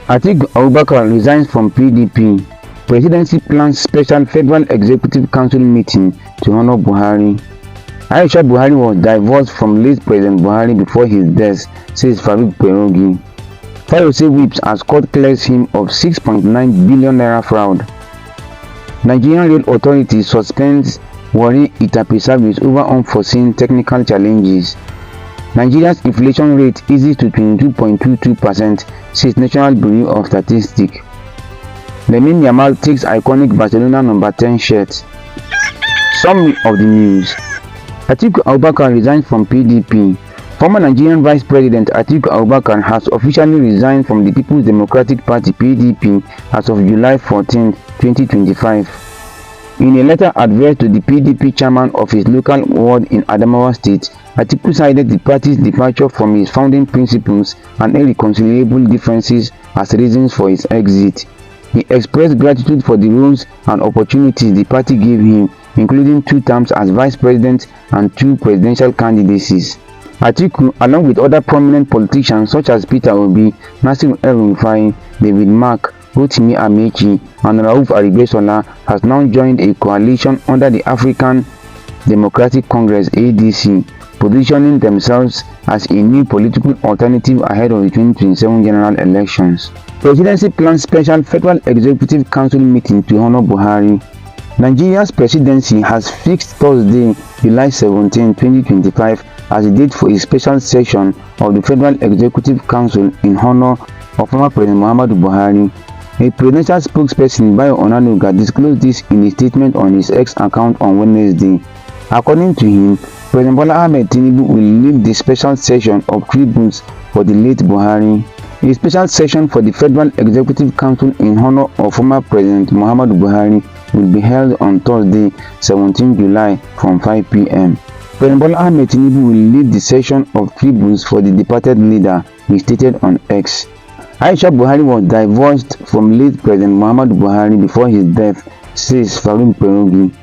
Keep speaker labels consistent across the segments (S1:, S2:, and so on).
S1: Atiku Abubakar resigns from PDP. Presidency plans special Federal Executive Council meeting to honor Buhari. Aisha Buhari was divorced from late President Buhari before his death, says Farouk Perogi. Fayose weeps as court clears him of 6.9 billion naira fraud. Nigerian Rail Authority suspends Warri Itape service over unforeseen technical challenges. Nigeria's inflation rate eases to 22.22%, says National Bureau of Statistics. Lamine Yamal takes iconic Barcelona number 10 shirt. Summary of the news. Atiku Abubakar resigns from PDP. Former Nigerian Vice President Atiku Abubakar has officially resigned from the People's Democratic Party (PDP) as of July 14, 2025. In a letter addressed to the PDP chairman of his local ward in Adamawa State, Atiku cited the party's departure from his founding principles and irreconcilable differences as reasons for his exit. He expressed gratitude for the roles and opportunities the party gave him, including 2 terms as vice president and 2 presidential candidacies. Atiku, along with other prominent politicians such as Peter Obi, Nasiru El-Rufai, David Mark, Rotimi Amaechi, and Rauf Aregbesola, has now joined a coalition under the African Democratic Congress (ADC), positioning themselves as a new political alternative ahead of the 2027 general elections. Presidency plans special Federal Executive Council meeting to honor Buhari. Nigeria's presidency has fixed Thursday, July 17, 2025 as the date for a special session of the Federal Executive Council in honor of former President Muhammadu Buhari. A presidential spokesperson, Bayo Onanuga, disclosed this in a statement on his X account on Wednesday. According to him, President Bola Ahmed Tinubu will lead the special session of tributes for the late Buhari. A special session for the Federal Executive Council in honor of former President Muhammadu Buhari will be held on Thursday, 17 July from 5 p.m. President Bola Ahmed Tinubu will lead the session of tributes for the departed leader, he stated on X. Aisha Buhari was divorced from late President Muhammadu Buhari before his death, says Farouk Perogi.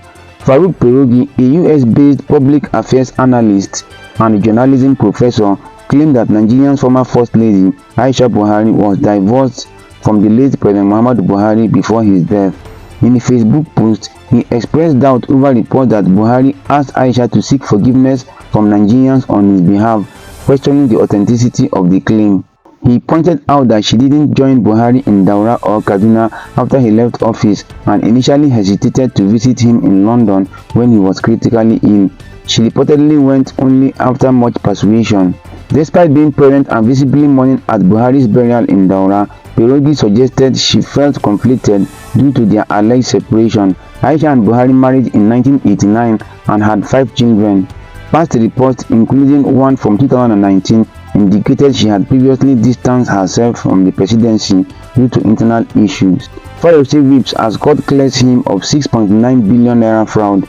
S1: Farouk Perogi, a US-based public affairs analyst and journalism professor, claimed that Nigeria's former First Lady, Aisha Buhari, was divorced from the late President Muhammadu Buhari before his death. In a Facebook post, he expressed doubt over reports that Buhari asked Aisha to seek forgiveness from Nigerians on his behalf, questioning the authenticity of the claim. He pointed out that she didn't join Buhari in Daura or Kaduna after he left office and initially hesitated to visit him in London when he was critically ill. She reportedly went only after much persuasion. Despite being present and visibly mourning at Buhari's burial in Daura, Perogi suggested she felt conflicted due to their alleged separation. Aisha and Buhari married in 1989 and had 5 children. Past reports, including one from 2019, indicated she had previously distanced herself from the presidency due to internal issues. Fayose weeps as court clears him of 6.9 billion naira fraud.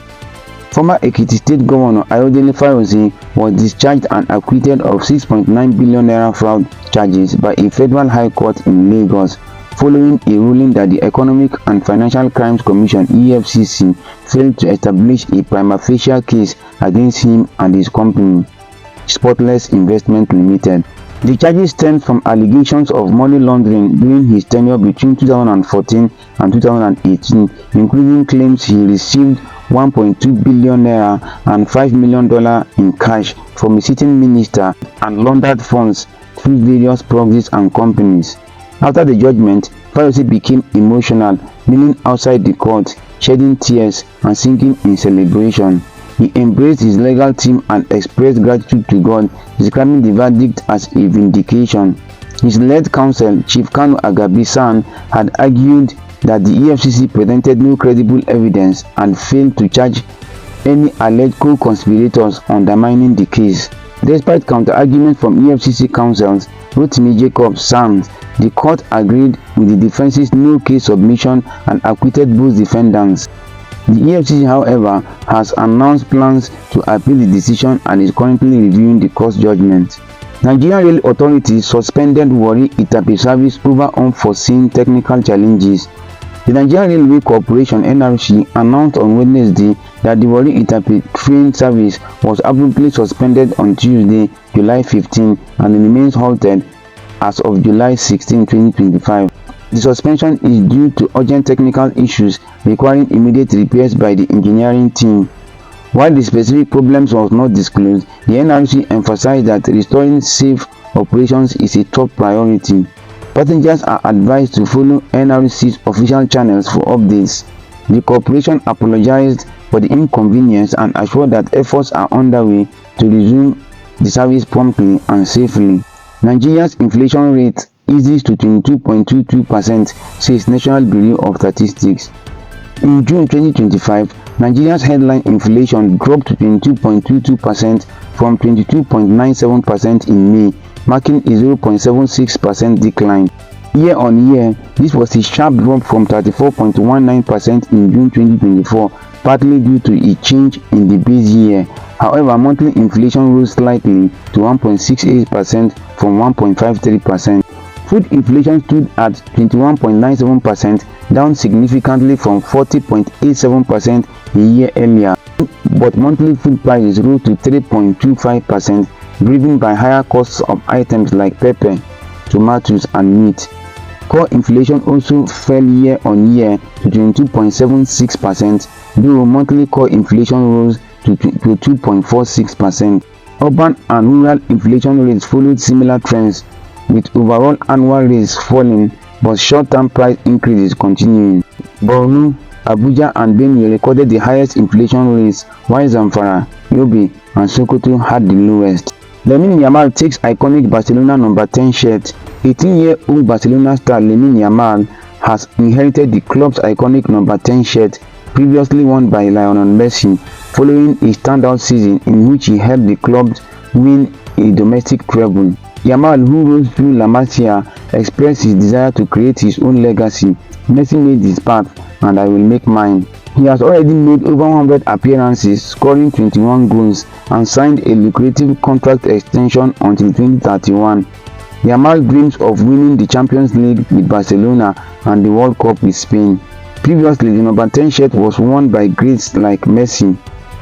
S1: Former Ekiti State Governor Ayodele Fayose was discharged and acquitted of 6.9 billion naira fraud charges by a federal high court in Lagos, following a ruling that the Economic and Financial Crimes Commission (EFCC) failed to establish a prima facie case against him and his company, Spotless Investment Limited. The charges stem from allegations of money laundering during his tenure between 2014 and 2018, including claims he received 1.2 billion naira and $5 million in cash from a sitting minister and laundered funds through various proxies and companies. After the judgment, Fayose became emotional, kneeling outside the court, shedding tears and singing in celebration. He embraced his legal team and expressed gratitude to God, describing the verdict as a vindication. His led counsel, Chief Kanu Agabi-San, had argued that the EFCC presented no credible evidence and failed to charge any alleged co-conspirators, undermining the case. Despite counter-arguments from EFCC counsels Rotimi Jacob-Sams, the court agreed with the defense's no case submission and acquitted both defendants. The EFCC, however, has announced plans to appeal the decision and is currently reviewing the court's judgment. Nigerian Rail Authority suspended Warri Itape service over unforeseen technical challenges. The Nigerian Railway Corporation (NRC) announced on Wednesday that the Warri Itape train service was abruptly suspended on Tuesday, July 15, and remains halted as of July 16, 2025. The suspension is due to urgent technical issues requiring immediate repairs by the engineering team. While the specific problems was not disclosed, the NRC emphasized that restoring safe operations is a top priority. Passengers are advised to follow NRC's official channels for updates. The corporation apologized for the inconvenience and assured that efforts are underway to resume the service promptly and safely. Nigeria's inflation rate eases to 22.22%, says National Bureau of Statistics. In June 2025, Nigeria's headline inflation dropped to 22.22% from 22.97% in May, marking a 0.76% decline. Year on year, this was a sharp drop from 34.19% in June 2024, partly due to a change in the base year. However, monthly inflation rose slightly to 1.68% from 1.53%. Food inflation stood at 21.97%, down significantly from 40.87% a year earlier. But monthly food prices rose to 3.25%, driven by higher costs of items like pepper, tomatoes, and meat. Core inflation also fell year on year to 22.76%, though monthly core inflation rose to 2.46%. Urban and rural inflation rates followed similar trends, with overall annual rates falling but short-term price increases continuing. Borno, Abuja, and Benue recorded the highest inflation rates, while Zamfara, Yobe, and Sokoto had the lowest. Lamine Yamal takes iconic Barcelona number 10 shirt. 18-year-old Barcelona star Lamine Yamal has inherited the club's iconic number 10 shirt, previously worn by Lionel Messi, following a standout season in which he helped the club win a domestic treble. Yamal, who rose through La Masia, expressed his desire to create his own legacy. Messi made his path, and I will make mine. He has already made over 100 appearances, scoring 21 goals, and signed a lucrative contract extension until 2031. Yamal dreams of winning the Champions League with Barcelona and the World Cup with Spain. Previously, the number 10 shirt was worn by greats like Messi,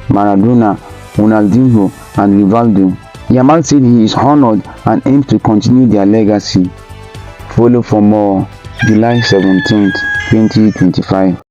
S1: Maradona, Ronaldinho, and Rivaldo. Yamal said he is honored and aims to continue their legacy. Follow for more. July 17, 2025.